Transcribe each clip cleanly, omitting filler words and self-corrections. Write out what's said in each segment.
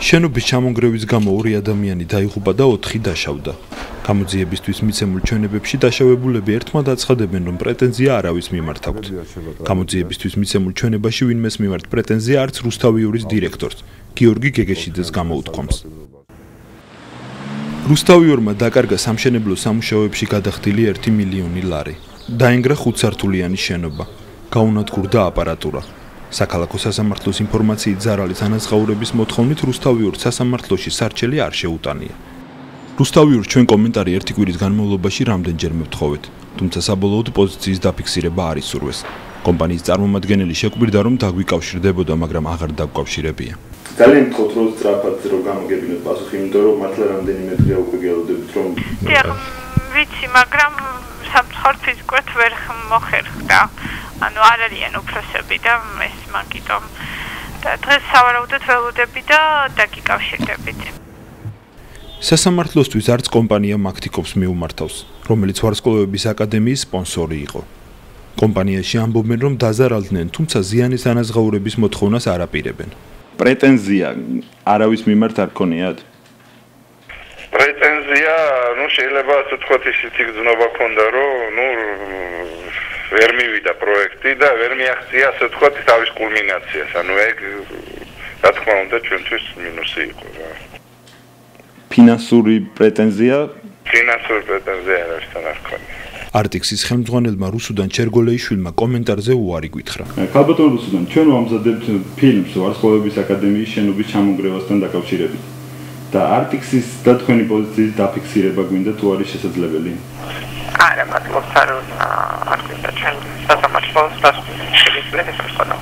შენობის ჩამონგრევის გამო 2 ადამიანი დაიღუპა და 4 დაშავდა. გამოძიებისთვის მიცემულ ჩვენებებში დაშავებულები ერთმანეთს აცხადებენ, რომ პრეტენზია არავის მიმართ აქვთ. გამოძიებისთვის მიცემულ ჩვენებაში ვინმეს მიმართ პრეტენზია არც რუსთავიურის დირექტორს, გიორგი გეგეშიძეს გამოუთქვამს. რუსთავიურმა დაკარგა სამშენებლო სამუშაოებში გადახდილი 1 მილიონი ლარი. დაინგრა 5 სართულიანი შენობა, გაუნადგურდა აპარატურა. საქალაქო სასამართლოს ინფორმაციით ზარალის ანაზღაურების მოთხოვნით რუსთავიურ სასამართლოში სარჩელი არ შეუტანია. რუსთავიურს ჩვენ კომენტარი 1 კვირის განმავლობაში რამდენჯერ მივთხოვეთ, თუმცა საბოლოოდ პოზიციის დაფიქსირება არ ისურვეს. კომპანიის წარმომადგენელი შეკვირდა, რომ დაგვიკავშირდებოდა, მაგრამ აღარ დაგვკავშირებია. ძალიან გთხოვთ, რომ სწრაფად გამოგებინოთ პასუხი, იმიტომ რომ მართლა რამდენიმე დღეა უკვე გელოდებით, რომ ვიცი, მაგრამ სამწუხაროდ ისკვეთ ვერ მოხერხდა. ანუ არ არიან უფროსები და ეს მაგიტომ და დღეს სავარაუდოდ ველოდები და დაგიკავშირდებით. სასამართლოსთვის არც კომპანია მაქტიკობს მიუმართავს, რომელიც ვარსკვლავების აკადემიის სპონსორი იყო. კომპანიაში ამბობენ, რომ დაზარალდნენ, თუმცა ზიანის ანაზღაურების მოთხოვნას არ აპირებენ. პრეტენზია არავის მიმართ არ გქონიათ? პრეტენზია, შეიძლება ასე ვთქვათ, ისეთი გზნობა ქონდა, რომ ვერ მივიდა პროექტი და ვერ მიაღწია, ასე ვთქვათ, თავის კულმინაციას. ანუ ეგ რა თქმა უნდა ჩვენთვის მინუსი იყო რა. ფინანსური პრეტენზია? ფინანსური პრეტენზია არასთან არ ქონია. არტიქსის ხელმძღვანელმა რუსუდან ჩერგოლეიშვილმა კომენტარზე უარი გითხრა. ქალბატონ რუსუდან, ჩვენ ვამზადებთ ფილმს ვარსკვლავების აკადემიის შენობის ჩამონგრევასთან დაკავშირებით. და არტიქსის და თქვენი პოზიციის დაფიქსირება გვინდა თუ არის შესაძლებელი? არა, მადლობა არ გვინდა ჩვენ სასამართლოს დასწრება.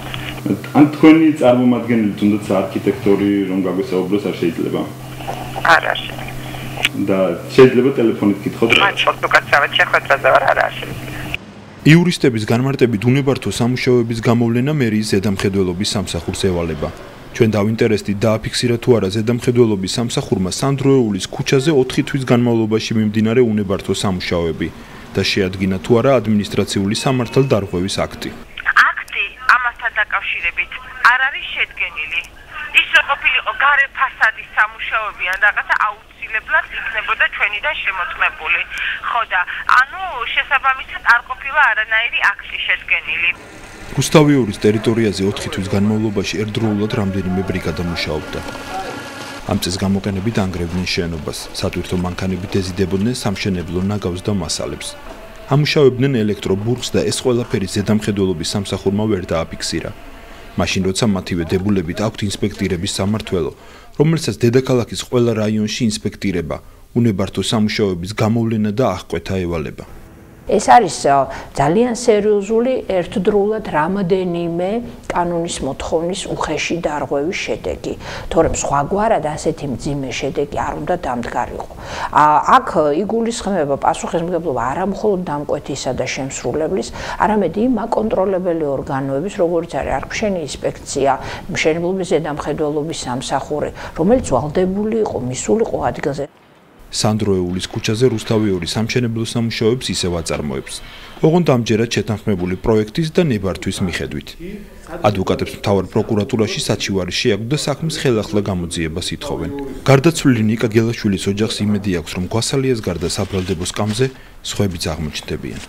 ან თქვენი წარმომადგენელი თუნდაც არქიტექტორი რომ გაგვესაუბროს არ შეიძლება? არა, შეიძლება. და შეიძლება ტელეფონით გითხოთ? იურისტების განმარტებით უნებართო სამუშაოების გამოვლენა მერიის ზედამხედველობის სამსახურს ევალება. ჩვენ დავინტერესდით დააფიქსირა თუ არა ზედამხედველობის სამსახურმა სანდროეულის ქუჩაზე 4 თვის განმავლობაში მიმდინარე უნებართო სამუშაოები და შეადგინა თუ არა ადმინისტრაციული სამართალდარღვევის აქტი. აქტი ამასთან დაკავშირებით არ არის შედგენილი. ის რომ ყოფილიყო გარე ფასადის სამუშაოები ან რაღაცა აუცილებლად იქნებოდა ჩვენიდან შემოწმებული. ხო და ანუ შესაბამისად არ ყოფილა არანაირი აქტი შედგენილი. რუსთავიურის ტერიტორიაზე 4 თვის განმავლობაში ერთდროულად რამდენიმე ბრიგადა მუშაობდა. ამ წეს გამოყენებით ანგრევდნენ შენობას, სატვირთო მანქანებით ეზიდებოდნენ სამშენებლო ნაგავს და მასალებს. ამუშავებდნენ ელექტრობურღს და ეს ყველაფერი ზედამხედველობის სამსახურმა ვერ დააფიქსირა. მაშინ როცა მათივე დებულებით აქვთ ინსპექტირების სამმართველო, რომელსაც დედაქალაქის ყველა რაიონში ინსპექტირება, უნებართო სამუშაოების გამოვლენა და აღკვეთა ევალება. ეს არის ძალიან სერიოზული ერთდროულად რამდენიმე კანონის მოთხოვნის უხეში დარღვევის შედეგი, თორემ სხვაგვარად ასეთი მძიმე შედეგი არ უნდა დამდგარიყო. აქ იგულისხმება პასუხისმგებლობა არა მხოლოდ დამკვეთისა და შემსრულებლის, არამედ იმ აკონტროლებელი ორგანოების, როგორც არის არქშენი ინსპექცია, მშენებლობის ზედამხედველობის სამსახური, რომელიც ვალდებული იყო, მისულიყო ადგილზე. სანდროეულის ქუჩაზე რუსთავიური სამშენებლო სამუშაოებს ისევ აწარმოებს, ოღონდ ამჯერად შეთანხმებული პროექტის და ნებართვის მიხედვით. ადვოკატებს მთავარ პროკურატურაში საჩივარი შეაქვთ და საქმის ხელახლა გამოძიებას ითხოვენ. გარდაცვლილი ნიკა გელაშვილის ოჯახს იმედი აქვს, რომ გვასალიას გარდა საბრალდებო სკამზე სხვაებიც აღმოჩნდებიან.